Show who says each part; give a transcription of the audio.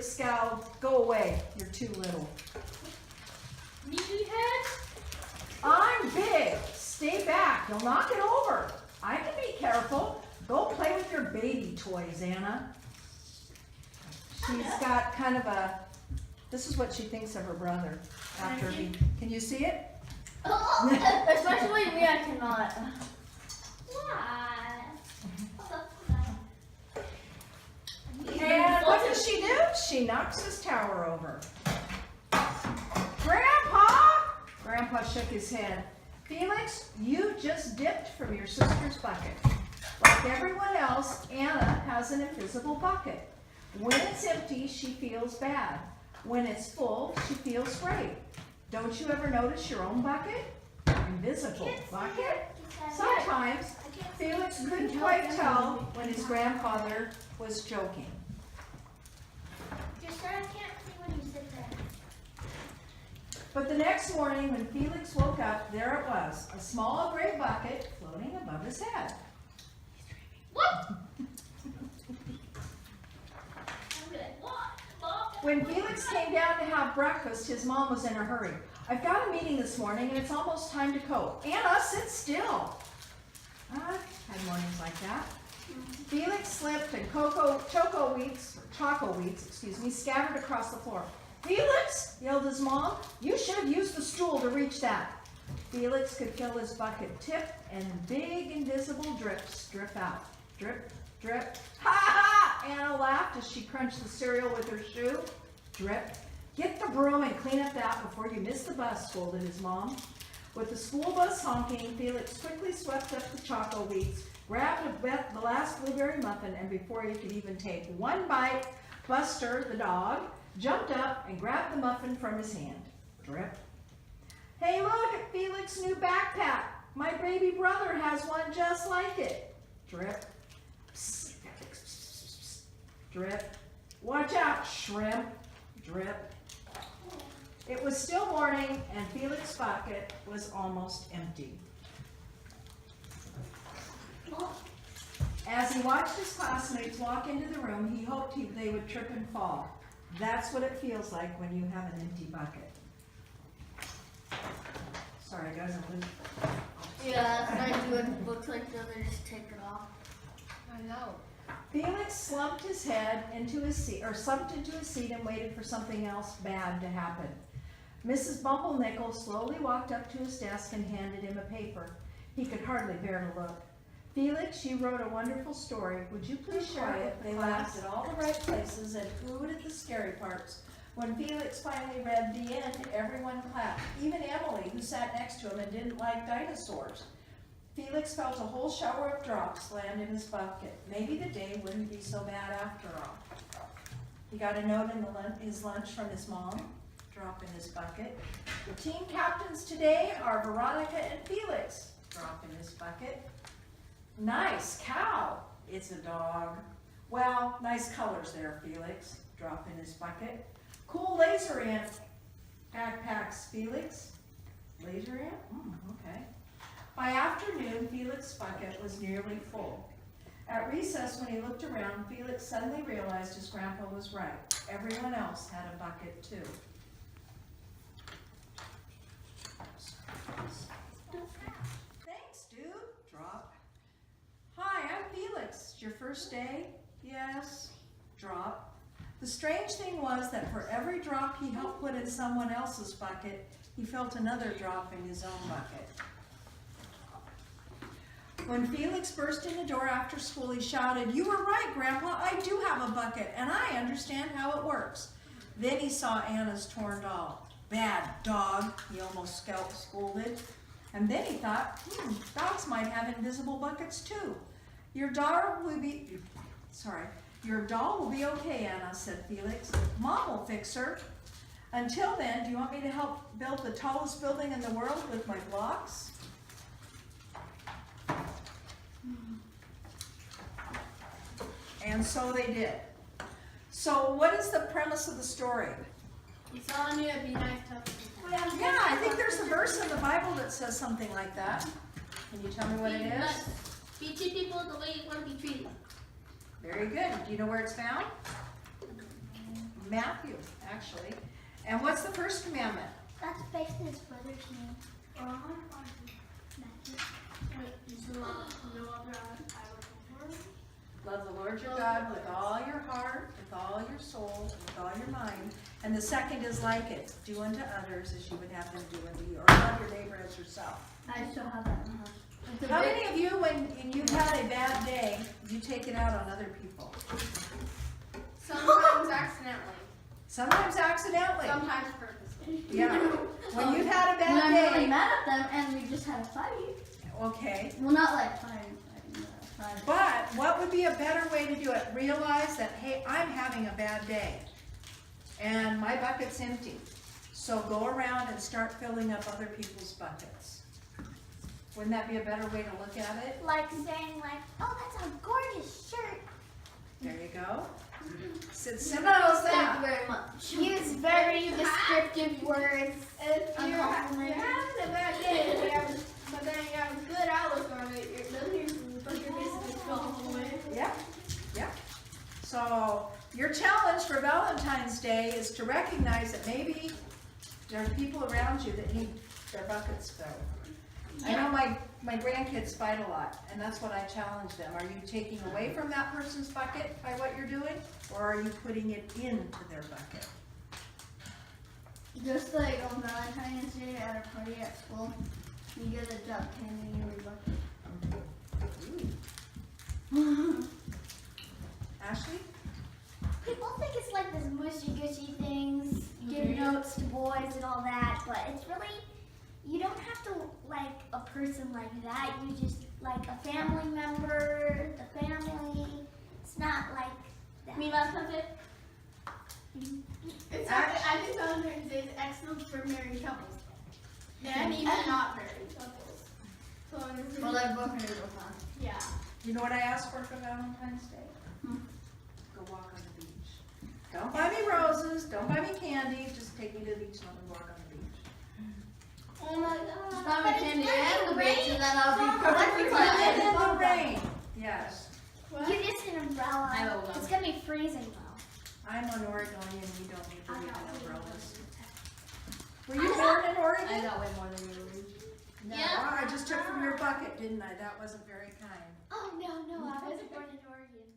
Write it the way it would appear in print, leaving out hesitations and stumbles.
Speaker 1: Felix scowled. Go away, you're too little.
Speaker 2: Meathead?
Speaker 1: I'm big. Stay back, you'll knock it over. I can be careful. Go play with your baby toys, Anna. She's got kind of a, this is what she thinks of her brother after he, can you see it?
Speaker 2: Especially me, I cannot. Why?
Speaker 1: And what does she do? She knocks his tower over. Grandpa! Grandpa shook his head. Felix, you just dipped from your sister's bucket. Like everyone else, Anna has an invisible bucket. When it's empty, she feels bad. When it's full, she feels great. Don't you ever notice your own bucket? Invisible bucket? Sometimes Felix couldn't quite tell when his grandfather was joking.
Speaker 3: Just so I can't see when you sit there.
Speaker 1: But the next morning, when Felix woke up, there it was, a small gray bucket floating above his head.
Speaker 3: What?
Speaker 1: When Felix came down to have breakfast, his mom was in a hurry. I've got a meeting this morning and it's almost time to go. Anna, sit still. Had mornings like that. Felix slipped and choco weeds, scattered across the floor. Felix, yelled his mom, you should have used the stool to reach that. Felix could feel his bucket tip and big invisible drips drip out. Drip, drip. Ha ha! Anna laughed as she crunched the cereal with her shoe. Drip. Get the broom and clean up that before you miss the bus, scolded his mom. With the school bus honking, Felix quickly swept up the choco wheats, grabbed the last blueberry muffin, and before he could even take one bite, Buster, the dog, jumped up and grabbed the muffin from his hand. Drip. Hey, look at Felix's new backpack. My baby brother has one just like it. Drip. Psst. Drip. Watch out, shrimp. Drip. It was still morning and Felix's bucket was almost empty. As he watched his classmates walk into the room, he hoped they would trip and fall. That's what it feels like when you have an empty bucket. Sorry guys, I'm losing.
Speaker 2: Yeah, that's what I do. It looks like the other just take it off.
Speaker 3: I know.
Speaker 1: Felix slumped his head into his seat, or slumped into his seat and waited for something else bad to happen. Mrs. Bumblenickel slowly walked up to his desk and handed him a paper. He could hardly bear to look. Felix, you wrote a wonderful story. Would you please share it? They laughed at all the right places and oohed at the scary parts. When Felix finally read the end, everyone clapped, even Emily, who sat next to him and didn't like dinosaurs. Felix felt a whole shower of drops land in his bucket. Maybe the day wouldn't be so bad after all. He got a note in his lunch from his mom. Drop in his bucket. The team captains today are Veronica and Felix. Drop in his bucket. Nice cow. It's a dog. Well, nice colors there, Felix. Drop in his bucket. Cool laser ant backpacks, Felix. Laser ant? Okay. By afternoon, Felix's bucket was nearly full. At recess, when he looked around, Felix suddenly realized his grandpa was right. Everyone else had a bucket too. Thanks, dude. Drop. Hi, I'm Felix. It's your first day? Yes. Drop. The strange thing was that for every drop he helped put in someone else's bucket, he felt another drop in his own bucket. When Felix burst in the door after school, he shouted, "You were right, Grandpa. I do have a bucket, and I understand how it works." Then he saw Anna's torn doll. "Bad dog," he almost scolded. And then he thought, dogs might have invisible buckets too. Your doll will be okay, Anna," said Felix. "Mom will fix her. Until then, do you want me to help build the tallest building in the world with my blocks?" And so they did. So what is the premise of the story?
Speaker 2: He's telling you to be nice to other people.
Speaker 1: Yeah, I think there's a verse in the Bible that says something like that. Can you tell me what it
Speaker 2: Be
Speaker 1: is?
Speaker 2: nice. Be treat people the way you want to be treated.
Speaker 1: Very good. Do you know where it's found? Matthew, actually. And what's the first commandment?
Speaker 3: That's basically his brother's name. Matthew.
Speaker 1: Love the Lord your God with all your heart, with all your soul, with all your mind. And the second is like it. Do unto others as you would have them do unto you. Or love your neighbor as yourself.
Speaker 2: I still have that in the house. It's a
Speaker 1: How
Speaker 2: big-
Speaker 1: many of you, when you've had a bad day, you take it out on other people?
Speaker 4: Sometimes accidentally.
Speaker 1: Sometimes accidentally.
Speaker 4: Sometimes purposely.
Speaker 1: Yeah. When you've had a
Speaker 2: When I'm
Speaker 1: bad
Speaker 2: really
Speaker 1: day.
Speaker 2: mad at them and we just had a fight.
Speaker 1: Okay.
Speaker 2: Well, not like fighting.
Speaker 1: But what would be a better way to do it? Realize that, hey, I'm having a bad day and my bucket's empty. So go around and start filling up other people's buckets. Wouldn't that be a better way to look at it?
Speaker 3: Like saying like, oh, that's a gorgeous shirt.
Speaker 1: There you go. It's simple as
Speaker 2: Thank
Speaker 1: that.
Speaker 2: you very much.
Speaker 3: Use very descriptive words.
Speaker 4: If
Speaker 3: I'm
Speaker 4: you're
Speaker 3: complimenting.
Speaker 4: having a bad day, but then you have a good outlook on it, you're basically going away.
Speaker 1: Yeah, yeah. So your challenge for Valentine's Day is to recognize that maybe there are people around you that need their buckets filled. I know my grandkids fight a lot, and that's what I challenge them. Are you taking away from that person's bucket by what you're doing, or are you putting it into their bucket?
Speaker 2: Just like on Valentine's Day at a party at school, you get a jug candy in your bucket.
Speaker 1: Ashley?
Speaker 3: People think it's like this mushy gushy things, give notes to boys and all that, but it's really, you don't have to like a person like that. You just like a family member, the family. It's not like that.
Speaker 2: Me last Sunday?
Speaker 4: It's I think Valentine's Day is excellent for married couples. And even not married couples. So
Speaker 2: Well, they're both married both times.
Speaker 4: yeah.
Speaker 1: You know what I asked for Valentine's Day? Go walk on the beach. Don't buy me roses, don't buy me candy, just take me to the beach and let me walk on the beach.
Speaker 4: Oh my god.
Speaker 2: Buy me
Speaker 3: But it's
Speaker 2: candy
Speaker 3: not
Speaker 2: and the
Speaker 3: rain.
Speaker 2: beach, and then I'll be
Speaker 3: It's
Speaker 2: perfectly
Speaker 3: not
Speaker 2: fine.
Speaker 1: And in the rain, yes.
Speaker 4: What?
Speaker 3: You get an umbrella.
Speaker 2: I will love
Speaker 3: It's
Speaker 2: it.
Speaker 3: gonna be freezing though.
Speaker 1: I'm an Oregonian, we don't need to
Speaker 3: I
Speaker 1: leave
Speaker 3: got
Speaker 1: in
Speaker 3: way more
Speaker 1: umbrellas.
Speaker 3: than
Speaker 1: Were you born in
Speaker 2: I
Speaker 1: Oregon?
Speaker 2: got way more than you.
Speaker 1: No, I just took from your bucket, didn't I? That wasn't very kind.
Speaker 3: Oh no, I wasn't born in Oregon.